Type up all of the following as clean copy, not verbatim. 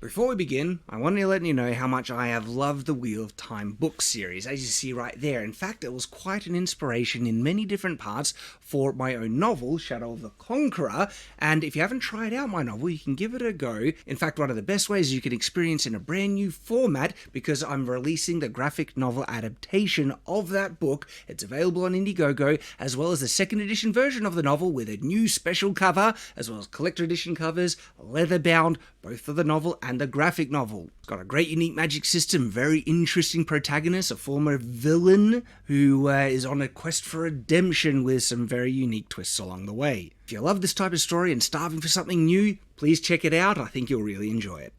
Before we begin, I wanted to let you know how much I have loved the Wheel of Time book series, as you see right there. In fact, it was quite an inspiration in many different parts for my own novel, Shadow of the Conqueror, and if you haven't tried out my novel, you can give it a go. In fact, one of the best ways you can experience in a brand new format, because I'm releasing the graphic novel adaptation of that book. It's available on Indiegogo, as well as the second edition version of the novel with a new special cover, as well as collector edition covers, leather bound, both for the novel and the graphic novel. It's got a great unique magic system, very interesting protagonist, a former villain who is on a quest for redemption with some very unique twists along the way. If you love this type of story and starving for something new, please check it out. I think you'll really enjoy it.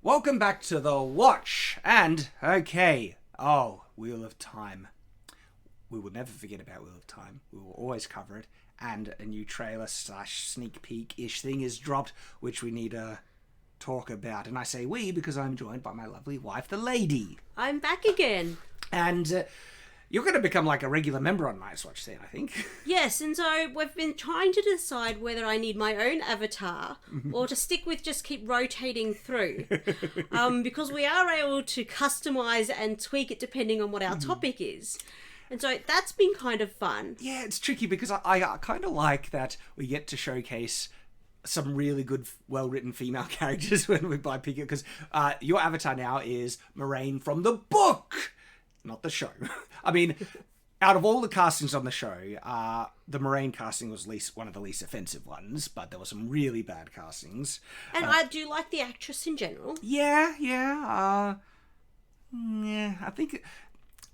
Welcome back to The Watch, and, okay, Wheel of Time. We will never forget about Wheel of Time. We will always cover it, and a new trailer / sneak peek-ish thing is dropped, which we need to talk about. And I say we because I'm joined by my lovely wife, the lady. I'm back again. And you're going to become like a regular member on Nice Watch then, I think. Yes, and so we've been trying to decide whether I need my own avatar or to stick with just keep rotating through. Because we are able to customise and tweak it depending on what our topic is. And so that's been kind of fun. Yeah, it's tricky because I kind of like that we get to showcase some really good, well-written female characters when we buy Pick It, because your avatar now is Moraine from the book! Not the show. I mean, out of all the castings on the show, the Moraine casting was one of the least offensive ones, but there were some really bad castings. And I do like the actress in general. Yeah. I think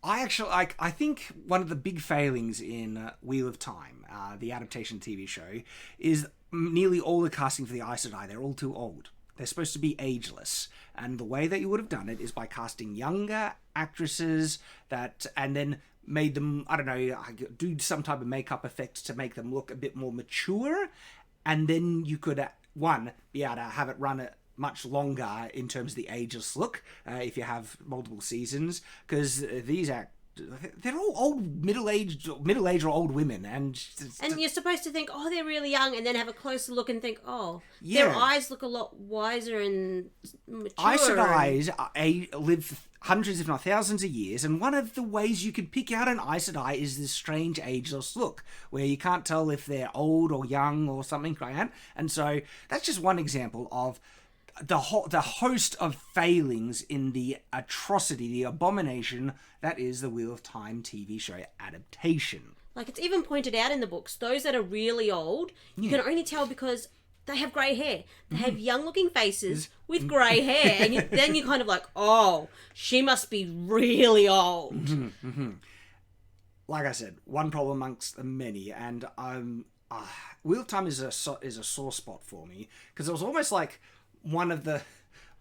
I think one of the big failings in Wheel of Time, the adaptation TV show, is nearly all the casting for the Aes Sedai. They're all too old. They're supposed to be ageless. And the way that you would have done it is by casting younger actresses and then made them, I don't know, do some type of makeup effects to make them look a bit more mature. And then you could, be able to have it run much longer in terms of the ageless look, if you have multiple seasons. Because these they're all old, middle-aged or old women, and you're supposed to think, they're really young, and then have a closer look and think, their eyes look a lot wiser and mature. Aes Sedai live hundreds, if not thousands, of years, and one of the ways you can pick out an Aes Sedai is this strange ageless look, where you can't tell if they're old or young or something like that. And so that's just one example of the host of failings in the atrocity, the abomination that is the Wheel of Time TV show adaptation. Like, it's even pointed out in the books, those that are really old, you can only tell because they have grey hair. They have young-looking faces with grey hair, and then you're kind of like, she must be really old. Like I said, one problem amongst the many, and Wheel of Time is a sore spot for me, because it was almost like one of the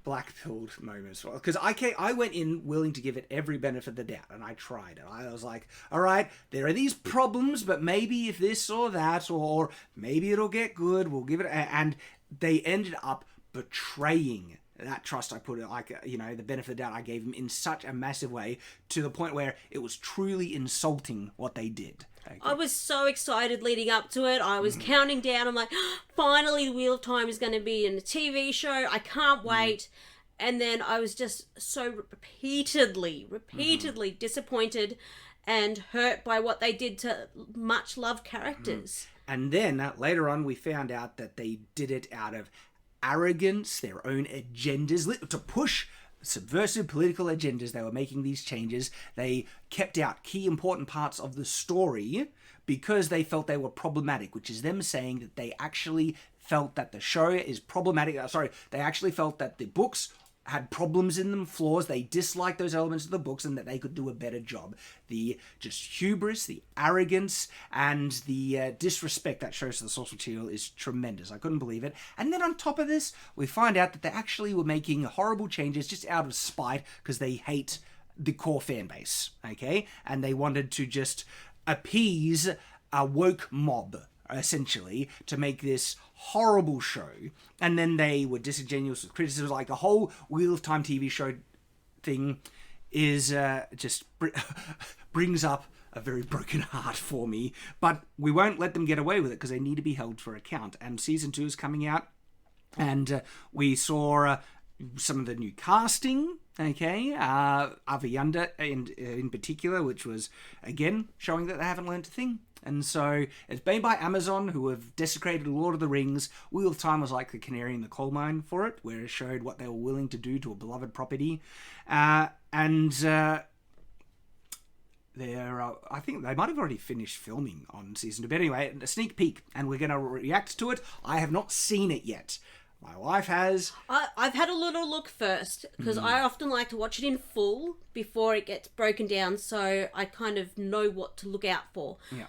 black-pilled moments, because I went in willing to give it every benefit of the doubt, and I tried it. I was like, all right, there are these problems, but maybe if this or that, or maybe it'll get good, we'll give it, and they ended up betraying that trust I put, the benefit of the doubt I gave them in such a massive way, to the point where it was truly insulting what they did. I was so excited leading up to it. I was counting down. I'm like, finally, the Wheel of Time is going to be in a TV show. I can't wait. And then I was just so repeatedly disappointed and hurt by what they did to much loved characters. And then later on, we found out that they did it out of arrogance, their own agendas, to push subversive political agendas. They were making these changes. They kept out key important parts of the story because they felt they were problematic, which is them saying that they actually felt that the show is problematic. They actually felt that the books had problems in them, flaws. They disliked those elements of the books and that they could do a better job. The just hubris, the arrogance, and the disrespect that shows to the source material is tremendous. I couldn't believe it. And then on top of this, we find out that they actually were making horrible changes just out of spite because they hate the core fan base, okay? And they wanted to just appease a woke mob, essentially, to make this horrible show. And then they were disingenuous with criticism. Like, the whole Wheel of Time TV show thing is brings up a very broken heart for me. But we won't let them get away with it because they need to be held for account. And season 2 is coming out, and we saw some of the new casting. Okay, Avianda in particular, which was again showing that they haven't learned a thing. And so it's made by Amazon, who have desecrated Lord of the Rings. Wheel of Time was like the canary in the coal mine for it, where it showed what they were willing to do to a beloved property. I think they might have already finished filming on season 2. But anyway, a sneak peek, and we're going to react to it. I have not seen it yet. My wife has. I've had a little look first, because I often like to watch it in full before it gets broken down, so I kind of know what to look out for. Yeah.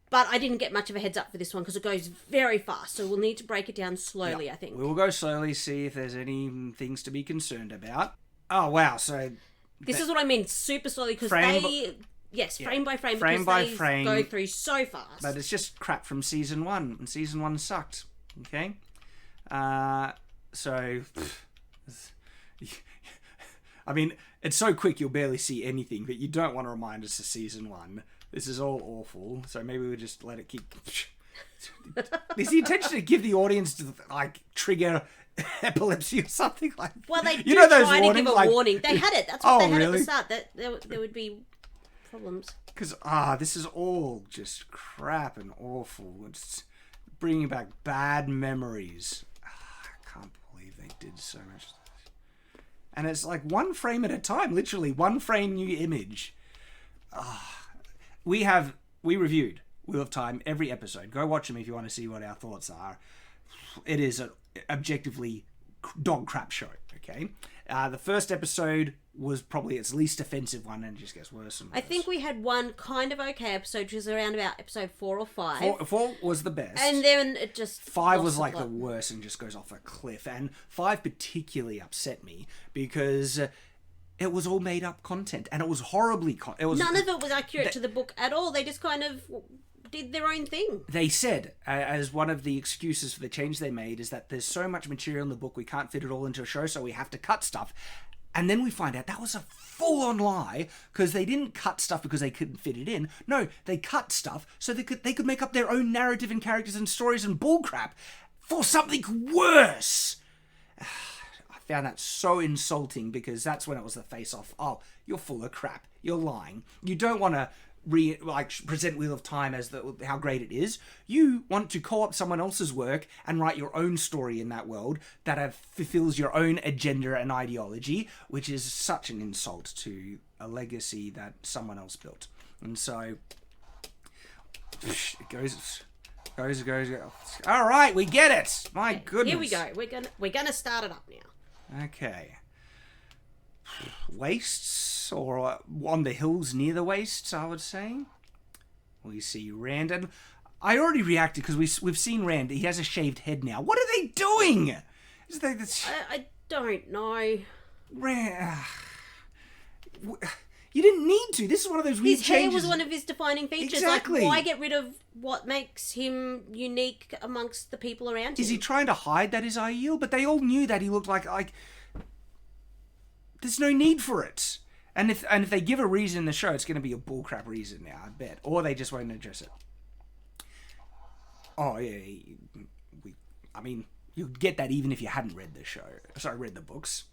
But I didn't get much of a heads up for this one because it goes very fast, so we'll need to break it down slowly, I think. We will go slowly, see if there's any things to be concerned about. Oh, wow, so... This is what I mean, super slowly, because frame by frame, frame because by they frame, go through so fast. But it's just crap from season 1, and season 1 sucked, okay? So... I mean, it's so quick you'll barely see anything, but you don't want to remind us of season 1. This is all awful, so maybe we just let it keep... Is the intention to give the audience to, like, trigger epilepsy or something like that? Well, they do those try to give a warning. They had it. That's what they had at the start, that there would be problems. Because, this is all just crap and awful. It's bringing back bad memories. I can't believe they did so much. And it's like one frame at a time, literally. One frame, new image. We reviewed Wheel of Time every episode. Go watch them if you want to see what our thoughts are. It is an objectively dog crap show, okay? The first episode was probably its least offensive one, and it just gets worse and worse. I think we had one kind of okay episode, which was around about episode 4 or 5. 4 was the best. And then it just... 5 was like the worst and just goes off a cliff. And 5 particularly upset me because... it was all made-up content, and it was horribly... None of it was accurate to the book at all. They just kind of did their own thing. They said, as one of the excuses for the change they made, is that there's so much material in the book, we can't fit it all into a show, so we have to cut stuff. And then we find out that was a full-on lie, because they didn't cut stuff because they couldn't fit it in. No, they cut stuff so they could make up their own narrative and characters and stories and bullcrap for something worse. Found that so insulting, because that's when it was the face-off. Oh, you're full of crap. You're lying. You don't want to present Wheel of Time as how great it is. You want to co-opt someone else's work and write your own story in that world that fulfills your own agenda and ideology, which is such an insult to a legacy that someone else built. And so it goes. All right, we get it. My goodness. Here we go. We're gonna start it up now. Okay. Wastes, or on the hills near the wastes, I would say. We see Rand, and I already reacted because we've seen Rand. He has a shaved head now. What are they doing? I don't know. Rand, you didn't need to. This is one of those weird changes. His hair changes. was one of his defining features. Exactly. Like, why get rid of what makes him unique amongst the people around him? Is he trying to hide that is Aiel? But they all knew that he looked like there's no need for it. And if they give a reason in the show, it's going to be a bullcrap reason now, I bet. Or they just won't address it. Oh, yeah. I mean, you'll get that even if you hadn't read the show. Sorry, read the books.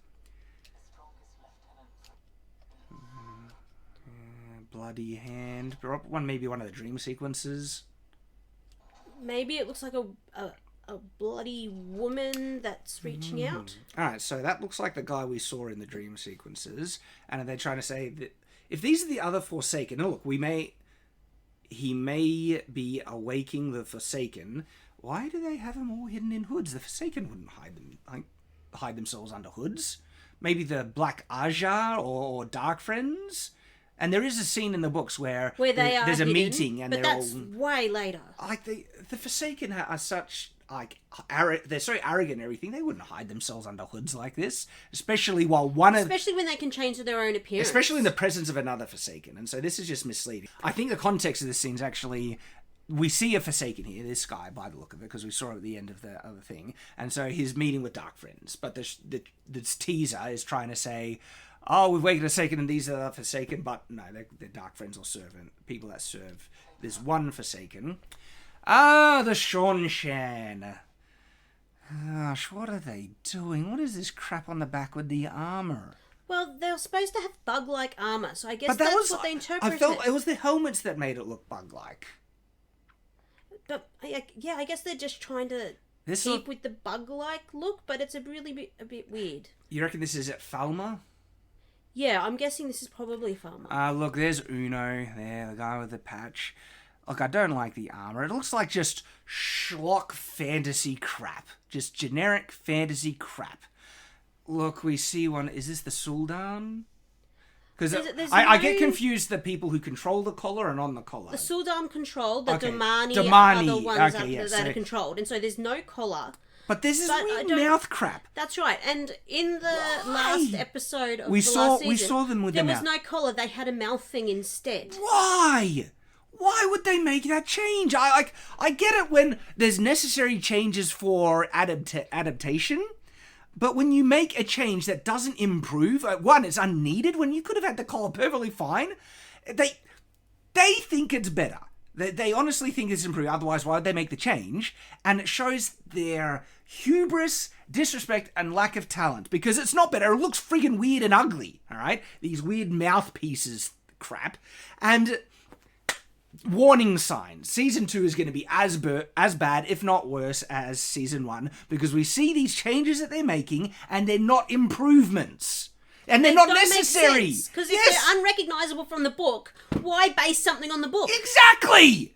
Bloody hand. Maybe one of the dream sequences. Maybe it looks like a bloody woman that's reaching out. Alright, so that looks like the guy we saw in the dream sequences. And they're trying to say that if these are the other Forsaken, look, he may be awaking the Forsaken. Why do they have them all hidden in hoods? The Forsaken wouldn't hide themselves under hoods. Maybe the Black Aja or Dark Friends. And there is a scene in the books where there's a meeting, and but that's way later. Like the Forsaken are such they're so arrogant and everything. They wouldn't hide themselves under hoods like this, especially when they can change their own appearance, especially in the presence of another Forsaken. And so this is just misleading. I think the context of this scene is actually, we see a Forsaken here, this guy, by the look of it, because we saw it at the end of the other thing. And so he's meeting with Dark Friends, but this teaser is trying to say, oh, we've wakened a Forsaken and these are Forsaken, but no, they're Dark Friends or Servant. People that serve. There's one Forsaken. The Seanchan. Gosh, what are they doing? What is this crap on the back with the armor? Well, they're supposed to have bug-like armor, so I guess that's what they interpreted. I felt it was the helmets that made it look bug-like. But yeah, I guess they're just trying to keep with the bug-like look, but it's a bit weird. You reckon this is at Falmer? Yeah, I'm guessing this is probably Falmer. Look, there's Uno there, the guy with the patch. Look, I don't like the armor. It looks like just schlock fantasy crap. Just generic fantasy crap. Look, we see one. Is this the Sul'dam? Because I get confused the people who control the collar and on the collar. The Sul'dam control, the Domani are the ones that are controlled. And so there's no collar. But this is weird mouth crap. That's right. And in the last episode of last season, we saw them with there the was no collar. They had a mouth thing instead. Why? Why would they make that change? I get it when there's necessary changes for adaptation, but when you make a change that doesn't improve, one, it's unneeded when you could have had the collar perfectly fine. They think it's better. They honestly think it's improved. Otherwise, why would they make the change? And it shows their hubris, disrespect, and lack of talent. Because it's not better. It looks friggin' weird and ugly. All right, these weird mouthpieces crap. And warning signs. Season 2 is going to be as bad, if not worse, as Season 1. Because we see these changes that they're making, and they're not improvements. And they're not necessary. Because if they're unrecognisable from the book, why base something on the book? Exactly!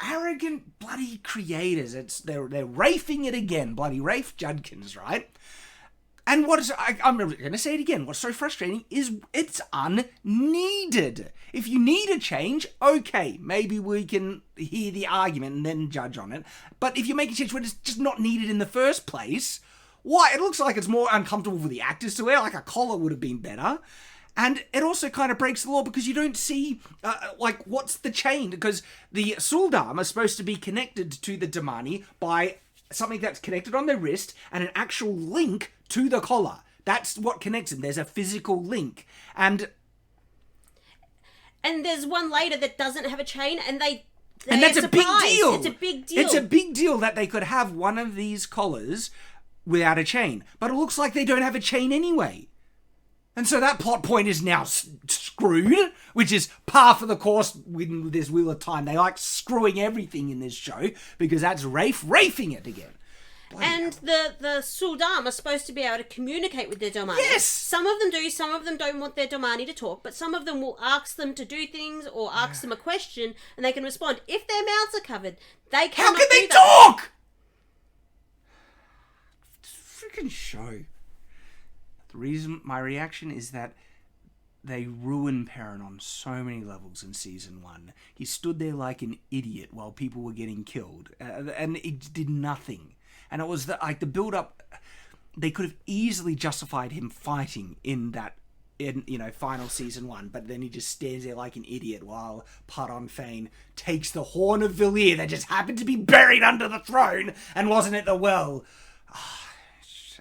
Arrogant bloody creators. They're rafing it again. Bloody Rafe Judkins, right? And I'm going to say it again. What's so frustrating is it's unneeded. If you need a change, okay, maybe we can hear the argument and then judge on it. But if you're making a change when it's just not needed in the first place, why? It looks like it's more uncomfortable for the actors to wear. Like a collar would have been better. And it also kind of breaks the law because you don't see, what's the chain? Because the Sul'dam are supposed to be connected to the Domani by something that's connected on their wrist and an actual link to the collar. That's what connects them. There's a physical link. And there's one later that doesn't have a chain, and that's a big deal. It's a big deal. It's a big deal that they could have one of these collars without a chain. But it looks like they don't have a chain anyway. And so that plot point is now screwed, which is par for the course with this Wheel of Time. They like screwing everything in this show because that's rafing it again. And the Sul'dam are supposed to be able to communicate with their Domani. Yes! Some of them do, some of them don't want their Domani to talk, but some of them will ask them to do things or ask them a question and they can respond. If their mouths are covered, they cannot How can they do that. talk? Freaking show. The reason my reaction is that they ruined Perrin on so many levels in Season 1. He stood there like an idiot while people were getting killed. And it did nothing. And it was the build-up. They could have easily justified him fighting in final Season 1. But then he just stands there like an idiot while Pardon Fane takes the Horn of Valir that just happened to be buried under the throne and wasn't at the well.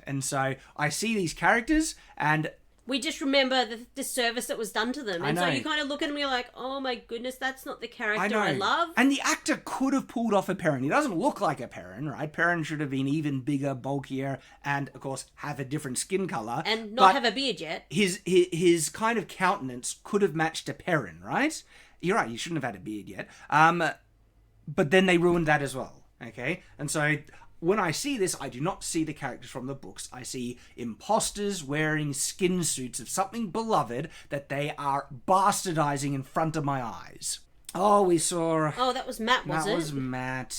And so I see these characters and we just remember the disservice that was done to them. And so you kind of look at them and you're like, oh my goodness, that's not the character I love. And the actor could have pulled off a Perrin. He doesn't look like a Perrin, right? Perrin should have been even bigger, bulkier, and of course have a different skin colour. And not have a beard yet. His kind of countenance could have matched a Perrin, right? You're right, he shouldn't have had a beard yet. But then they ruined that as well, okay? And so when I see this, I do not see the characters from the books. I see imposters wearing skin suits of something beloved that they are bastardizing in front of my eyes. Oh, we saw... Oh, that was Matt, was it? That was Matt.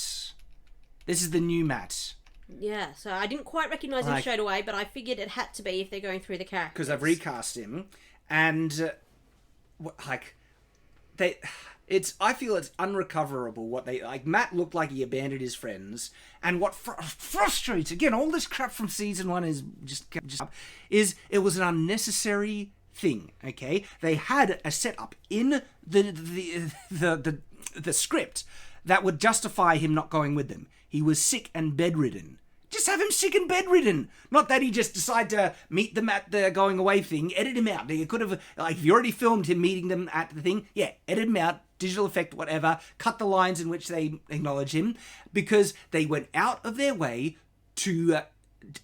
This is the new Matt. Yeah, so I didn't quite recognise him straight away, but I figured it had to be if they're going through the characters. Because I've recast him, and... I feel it's unrecoverable what they... Matt looked like he abandoned his friends, and what frustrates, again, all this crap from Season 1 is it was an unnecessary thing, okay? They had a setup in the script that would justify him not going with them. He was sick and bedridden. Just have him sick and bedridden. Not that he just decided to meet them at the going away thing. Edit him out. You could have, like, if you already filmed him meeting them at the thing, yeah, edit him out, digital effect, whatever. Cut the lines in which they acknowledge him, because they went out of their way to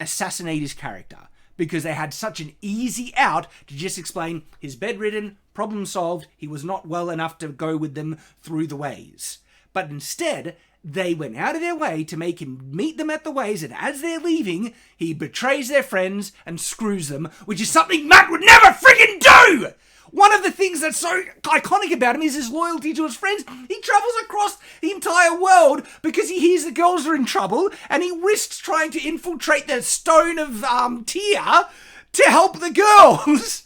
assassinate his character. Because they had such an easy out to just explain he's bedridden, problem solved, he was not well enough to go with them through the ways. But instead, they went out of their way to make him meet them at the ways, and as they're leaving, he betrays their friends and screws them, which is something Matt would never friggin' do! One of the things that's so iconic about him is his loyalty to his friends. He travels across the entire world because he hears the girls are in trouble, and he risks trying to infiltrate the Stone of Tear to help the girls.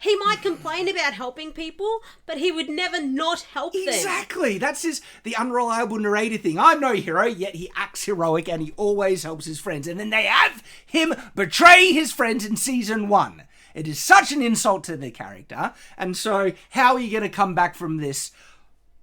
He might complain about helping people, but he would never not help them. Exactly. That's the unreliable narrator thing. I'm no hero, yet he acts heroic and he always helps his friends. And then they have him betray his friends in season 1. It is such an insult to the character. And so how are you going to come back from this?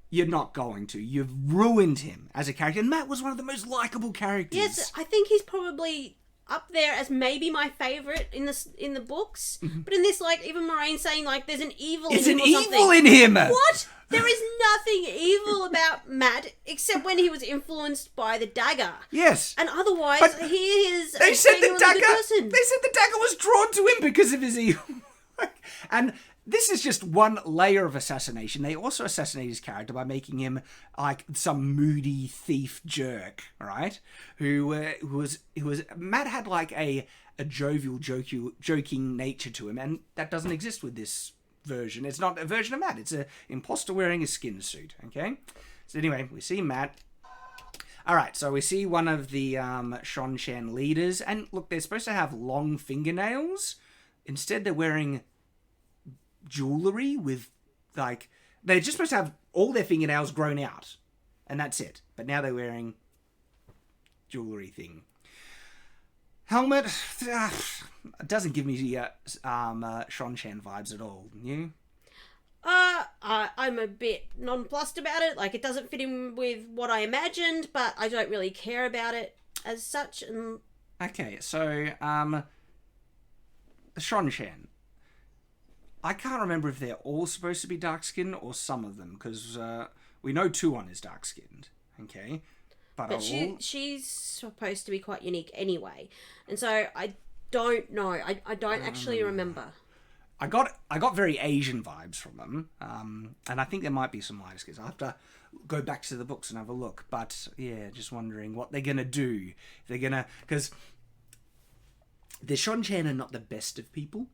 You're not going to. You've ruined him as a character. And Matt was one of the most likable characters. Yes, I think he's probably up there as maybe my favourite in the books. Mm-hmm. But in this, like, even Moraine saying, like, there's an evil in him or something. There's an evil in him! What? There is nothing evil about Matt, except when he was influenced by the dagger. Yes. And otherwise, but he is they said the dagger. Person. They said the dagger was drawn to him because of his evil. And this is just one layer of assassination. They also assassinate his character by making him like some moody thief jerk, right? Who was Matt had like a jovial, joking nature to him, and that doesn't exist with this version. It's not a version of Matt. It's an imposter wearing a skin suit. Okay. So anyway, we see Matt. All right. So we see one of the Seanchan leaders, and look, they're supposed to have long fingernails. Instead, they're wearing jewelry with, like, they're just supposed to have all their fingernails grown out, and that's it. But now they're wearing jewelry thing. Helmet doesn't give me Seanchan vibes at all. You? I'm a bit nonplussed about it. Like, it doesn't fit in with what I imagined, but I don't really care about it as such. And okay, so Seanchan. I can't remember if they're all supposed to be dark-skinned or some of them, because we know Tuon is dark-skinned, okay? But she's supposed to be quite unique anyway. And so I don't know. I don't actually remember. I got very Asian vibes from them, and I think there might be some lighter skins. I'll have to go back to the books and have a look. But, yeah, just wondering what they're going to do. They're going to... Because the Seanchan are not the best of people.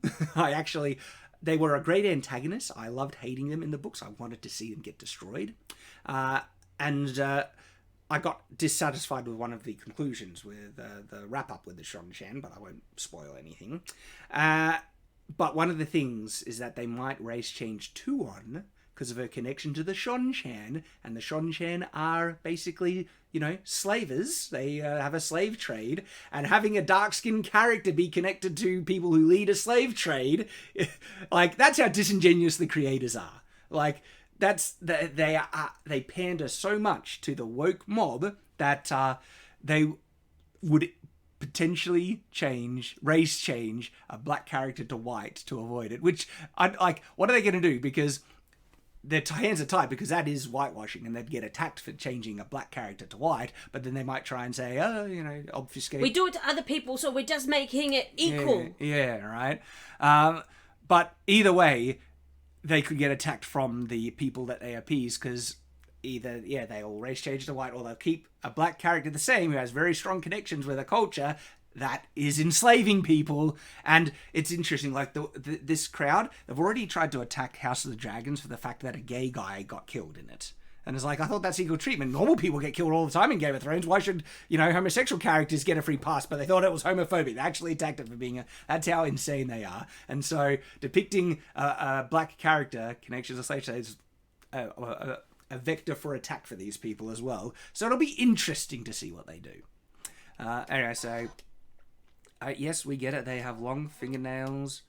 They were a great antagonist. I loved hating them in the books. I wanted to see them get destroyed. And I got dissatisfied with one of the conclusions with the wrap-up with the Seanchan, but I won't spoil anything. But one of the things is that they might race change Tuon because of her connection to the Seanchan, and the Seanchan are basically, slavers. They have a slave trade, and having a dark-skinned character be connected to people who lead a slave trade, like, that's how disingenuous the creators are. Like, they pander so much to the woke mob that they would potentially race change a black character to white to avoid it. Which, what are they going to do? Because their hands are tied, because that is whitewashing, and they'd get attacked for changing a black character to white, but then they might try and say, obfuscate. We do it to other people, so we're just making it equal. Yeah, right? But either way, they could get attacked from the people that they appease, because either, they all race change to white, or they'll keep a black character the same who has very strong connections with a culture that is enslaving people. And it's interesting, like, this crowd, they've already tried to attack House of the Dragons for the fact that a gay guy got killed in it. And it's like, I thought that's equal treatment. Normal people get killed all the time in Game of Thrones. Why should, homosexual characters get a free pass? But they thought it was homophobic. They actually attacked it for being that's how insane they are. And so depicting a black character connections to slave trade is a vector for attack for these people as well. So it'll be interesting to see what they do. Anyway, so yes, we get it. They have long fingernails.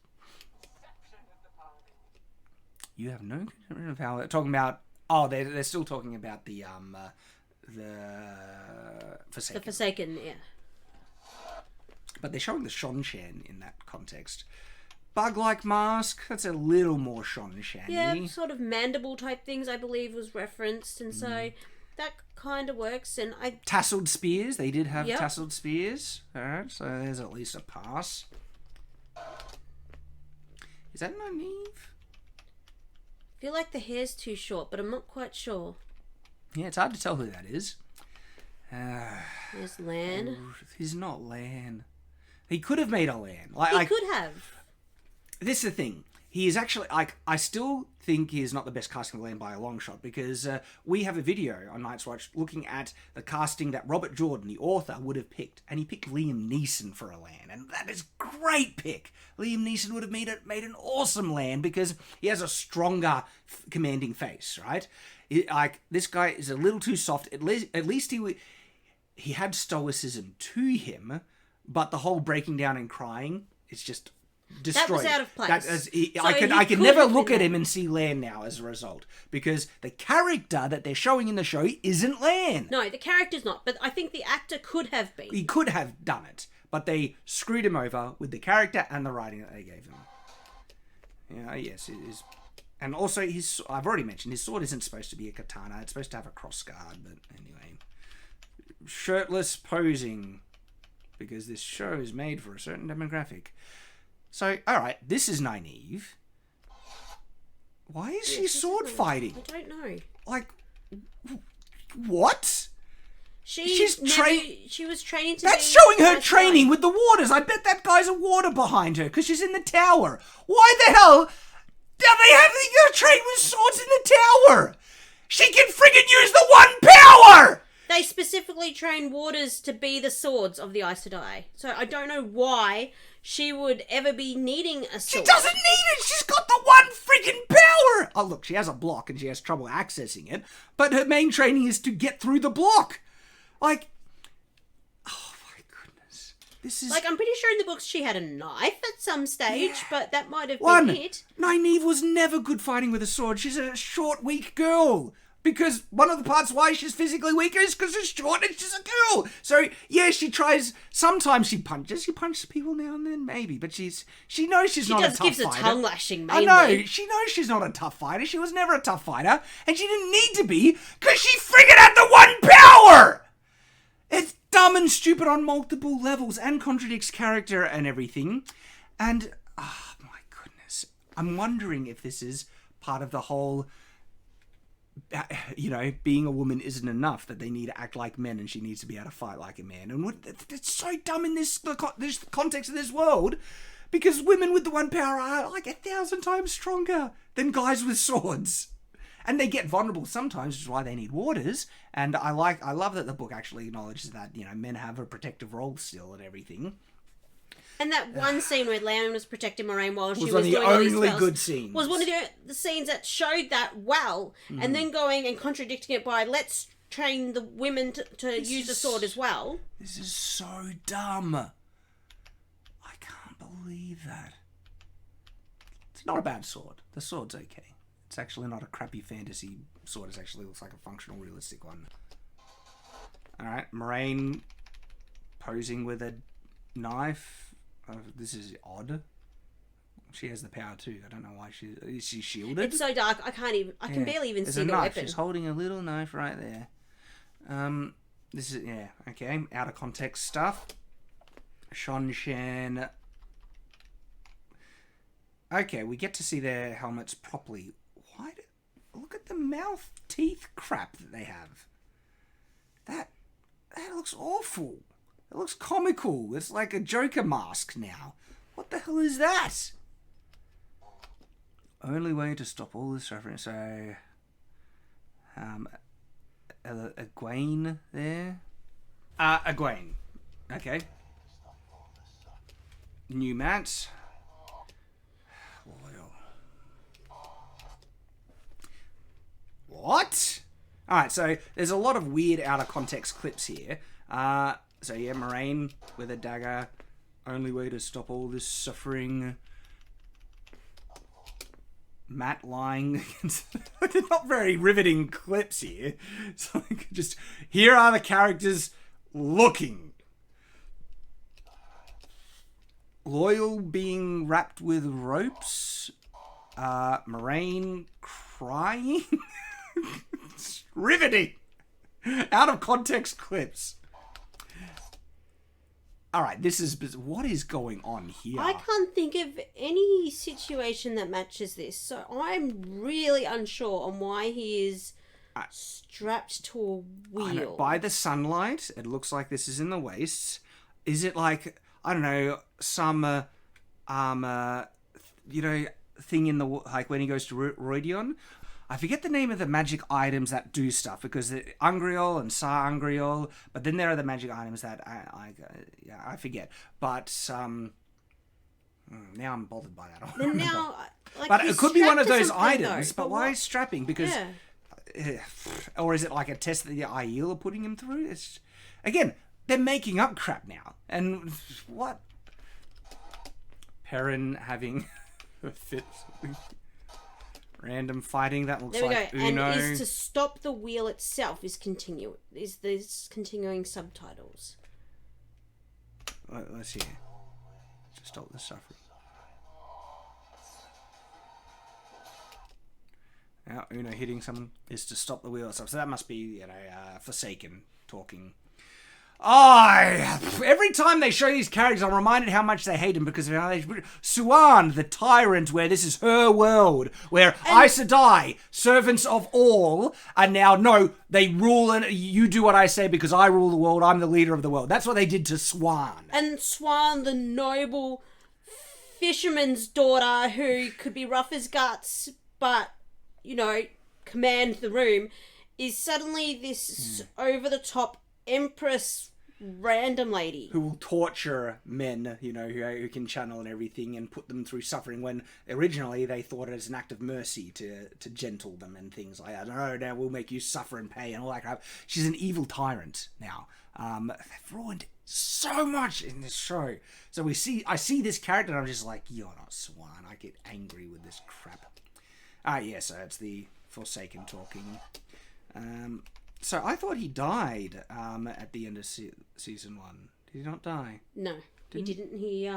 You have no conception of how they're talking about. Oh, they're still talking about the Forsaken. The Forsaken, yeah. But they're showing the Seanchan in that context. Bug-like mask, that's a little more Seanchan-y. Yeah, sort of mandible type things, I believe, was referenced, and so that kind of works. And Tasseled spears, they did have tasseled spears. Alright, so there's at least a pass. Is that Nynaeve? I feel like the hair's too short, but I'm not quite sure. Yeah, it's hard to tell who that is. There's Lan. He's not Lan. He could have made a Lan. He could have. This is the thing. He is actually, I still think he is not the best casting of Lan by a long shot, because we have a video on Night's Watch looking at the casting that Robert Jordan, the author, would have picked. And he picked Liam Neeson for a Lan. And that is a great pick. Liam Neeson would have made an awesome Lan, because he has a stronger, commanding face, right? This guy is a little too soft. At least he had stoicism to him, but the whole breaking down and crying, it's just destroyed. That was out of place. I can never look at him and see Lan now as a result, because the character that they're showing in the show isn't Lan. No, the character's not, but I think the actor could have been. He could have done it, but they screwed him over with the character and the writing that they gave him. Yeah, yes, it is. And also, I've already mentioned, his sword isn't supposed to be a katana. It's supposed to have a crossguard, but anyway. Shirtless posing, because this show is made for a certain demographic. So, alright, this is Nynaeve. Why is she sword fighting? I don't know. Like, what? She was training to That's showing her training with the waters. I bet that guy's a water behind her, because she's in the tower. Why the hell do they have her train with swords in the tower? She can friggin' use the one power! They specifically train waters to be the swords of the Aes Sedai. So I don't know why she would ever be needing a sword. She doesn't need it! She's got the one freaking power! Oh, look, she has a block and she has trouble accessing it, but her main training is to get through the block. Like, oh my goodness. This is... Like, I'm pretty sure in the books she had a knife at some stage, but that might have been it. Nynaeve was never good fighting with a sword. She's a short, weak girl. Because one of the parts why she's physically weaker is because she's short and she's a girl. So, yeah, she tries... Sometimes she punches. She punches people now and then, maybe. But she knows she's not a tough fighter. She just gives a tongue lashing, mainly. I know. She knows she's not a tough fighter. She was never a tough fighter. And she didn't need to be because she friggin' had the one power! It's dumb and stupid on multiple levels and contradicts character and everything. And, oh my goodness. I'm wondering if this is part of the whole... You know, being a woman isn't enough, that they need to act like men and she needs to be able to fight like a man. And it's so dumb in this context of this world, because women with the one power are like 1,000 times stronger than guys with swords. And they get vulnerable sometimes, which is why they need waters. And I love that the book actually acknowledges that, you know, men have a protective role still and everything. And that one scene where Lan was protecting Moraine while she was one of the doing all these only spells good scenes. was one of the scenes that showed that well, and then going and contradicting it by let's train the women to use the sword as well. This is so dumb. I can't believe that. It's not a bad sword. The sword's okay. It's actually not a crappy fantasy sword. It actually looks like a functional, realistic one. Alright, Moraine posing with a knife. This is odd. She has the power too. I don't know why is she shielded? It's so dark. I can barely even see the weapon. She's holding a little knife right there. This is okay. Out of context stuff. Seanchan. Okay, we get to see their helmets properly. Look at the mouth teeth crap that they have. That looks awful. It looks comical. It's like a Joker mask now. What the hell is that? Only way to stop all this suffering. So, Egwene there. Egwene. Okay. New mats. What? Alright, so there's a lot of weird out of context clips here. So yeah, Moraine with a dagger. Only way to stop all this suffering. Matt lying against... They're not very riveting clips here. So just... Here are the characters looking. Loyal being wrapped with ropes. Moraine crying. Riveting. Out of context clips. All right, this is... What is going on here? I can't think of any situation that matches this, so I'm really unsure on why he is strapped to a wheel. By the sunlight, it looks like this is in the wastes. Is it like, I don't know, some, thing in the... Like when he goes to Roidion? I forget the name of the magic items that do stuff, because Ungriol and Sa Ungriol, but then there are the magic items that I forget. But now I'm bothered by that. And now, but it could be one of those items. Though, but why strapping? Because, or is it like a test that the Aiel are putting him through? It's again, they're making up crap now. And what? Perrin having a fit. Random fighting that looks like Uno. And is to stop the wheel itself is there's continuing subtitles. Let's see. To stop the suffering. Now Uno hitting someone is to stop the wheel itself. So that must be, Forsaken talking. Every time they show these characters, I'm reminded how much they hate him because of how they... Suan, the tyrant, where this is her world, where Aes Sedai, servants of all, are now, no, they rule and you do what I say because I rule the world, I'm the leader of the world. That's what they did to Swan. And Swan, the noble fisherman's daughter who could be rough as guts, but, command the room, is suddenly this over-the-top empress random lady who will torture men, who can channel and everything and put them through suffering when originally they thought it as an act of mercy to gentle them and things like that. No, now we'll make you suffer and pay and all that crap. She's an evil tyrant now. They've ruined so much in this show. So I see this character and I'm just like, you're not Swan. I get angry with this crap. So it's the Forsaken talking. So I thought he died at the end of season 1. Did he not die? No, he didn't. He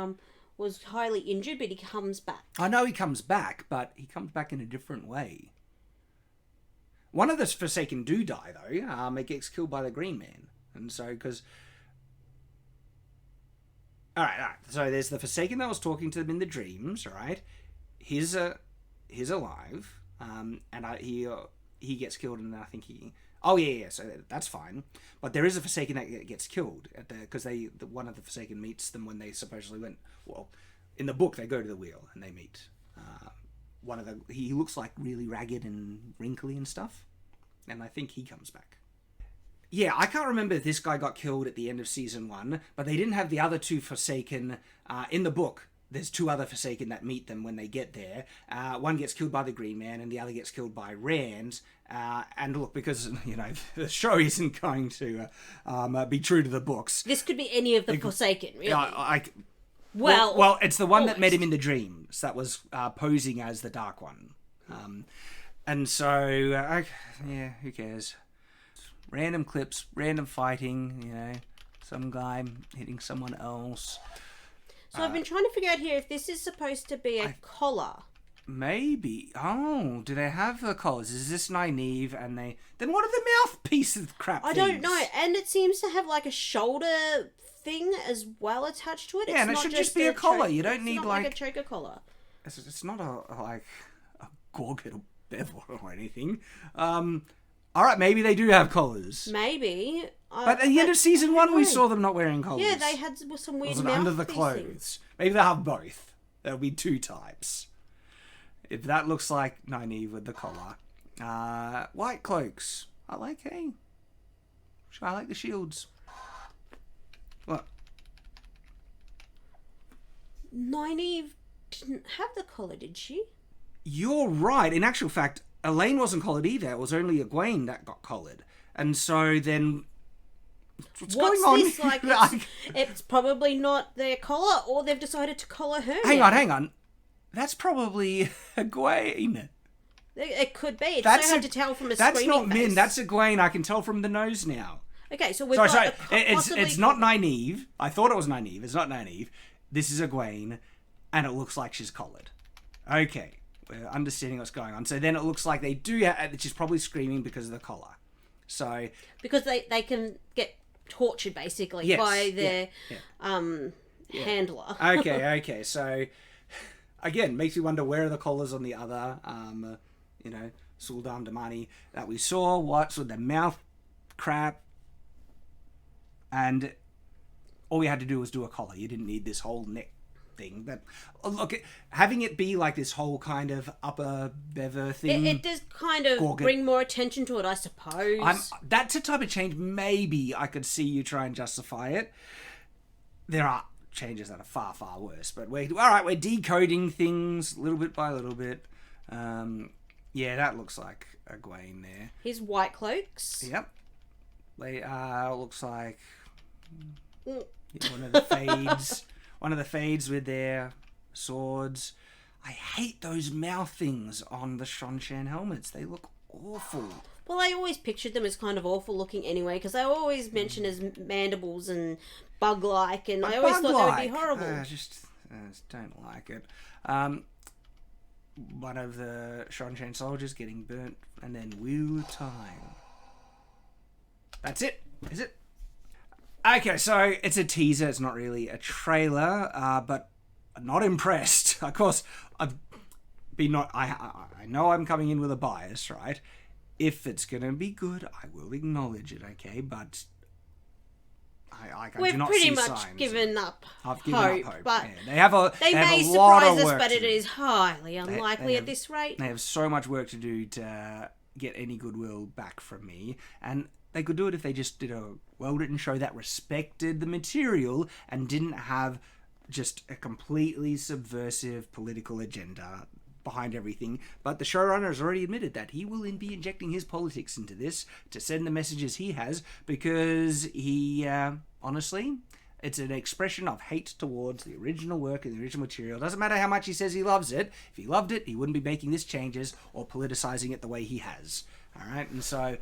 was highly injured, but he comes back. I know he comes back, but he comes back in a different way. One of the Forsaken do die, though. It gets killed by the Green Man. And so, because... Alright. So there's the Forsaken that was talking to them in the dreams, right? He's alive. And he gets killed, and I think he... Oh, yeah, so that's fine. But there is a Forsaken that gets killed because one of the Forsaken meets them when they supposedly went... Well, in the book, they go to the wheel and they meet. He looks like really ragged and wrinkly and stuff. And I think he comes back. Yeah, I can't remember if this guy got killed at the end of season 1, but they didn't have the other two Forsaken in the book. There's two other Forsaken that meet them when they get there. One gets killed by the Green Man and the other gets killed by Rand. And look, because, the show isn't going to be true to the books. This could be any of the Forsaken, really. Well, it's the one that met him in the dreams that was posing as the Dark One. And so, who cares? Random clips, random fighting, some guy hitting someone else. So I've been trying to figure out here if this is supposed to be a collar. Maybe. Oh, do they have the collars? Is this Nynaeve and they... Then what are the mouthpieces crap I don't know. And it seems to have like a shoulder thing as well attached to it. Yeah, and it should just be a collar. You don't need like a choker collar. It's not a gorget or bevel or anything. All right, maybe they do have collars. Maybe. But at the end of season 1, we saw them not wearing collars. Yeah, they had some weird mouth under the things. clothes. Maybe they'll have both. There'll be 2 types. If that looks like Nynaeve with the collar. White cloaks. I like the shields. What? Nynaeve didn't have the collar, did she? You're right. In actual fact, Elaine wasn't collared either. It was only Egwene that got collared. And so then... What's going on? This like? It's probably not their collar, or they've decided to collar her. Hang on. That's probably Egwene. It could be. It's so hard to tell from a screening That's not face. Min. That's Egwene. I can tell from the nose now. Okay, so we've got... Sorry. It's not Nynaeve. I thought it was Nynaeve. It's not Nynaeve. this is Egwene, and it looks like she's collared. Okay, we're understanding what's going on. So then it looks like they do that she's probably screaming because of the collar. So because they can get tortured basically by their handler. Okay. So again, makes me wonder where are the collars on the other, Suldam Damani that we saw. What's with the mouth crap? And all you had to do was do a collar. You didn't need this whole neck thing. That look, having it be like this whole kind of upper bever thing. It does kind of bring more attention to it, I suppose. That's a type of change maybe I could see you try and justify it. There are changes that are far, far worse. But we're decoding things little bit by little bit. That looks like Egwene there. His white cloaks. Yep. They looks like one of the fades. One of the fades with their swords. I hate those mouth things on the Seanchan helmets. They look awful. Well, I always pictured them as kind of awful looking anyway, because they were always mentioned as mandibles and bug-like, and I always thought they would be horrible. I just don't like it. One of the Seanchan soldiers getting burnt, and then Wheel of Time. That's it. Is it? Okay, so it's a teaser. It's not really a trailer, but I'm not impressed. Of course, I know I'm coming in with a bias, right? If it's gonna be good, I will acknowledge it. Okay, but I do not see signs. We've pretty much given up. I've given up hope. But yeah, they may surprise us, but it is highly unlikely at this rate. They have so much work to do to get any goodwill back from me, and they could do it if they just did a well-written show that respected the material and didn't have just a completely subversive political agenda behind everything. But the showrunner has already admitted that he will be injecting his politics into this to send the messages he has, because he, honestly, it's an expression of hate towards the original work and the original material. Doesn't matter how much he says he loves it. If he loved it, he wouldn't be making these changes or politicizing it the way he has. All right, and so...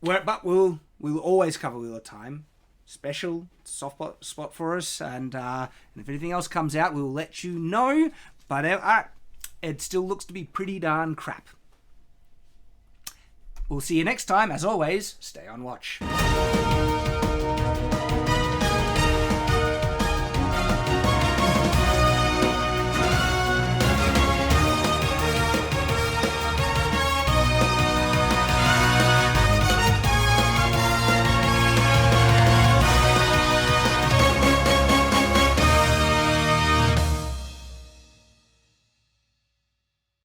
But we'll always cover Wheel of Time. Special soft spot for us. And if anything else comes out, we'll let you know. But it still looks to be pretty darn crap. We'll see you next time. As always, stay on watch.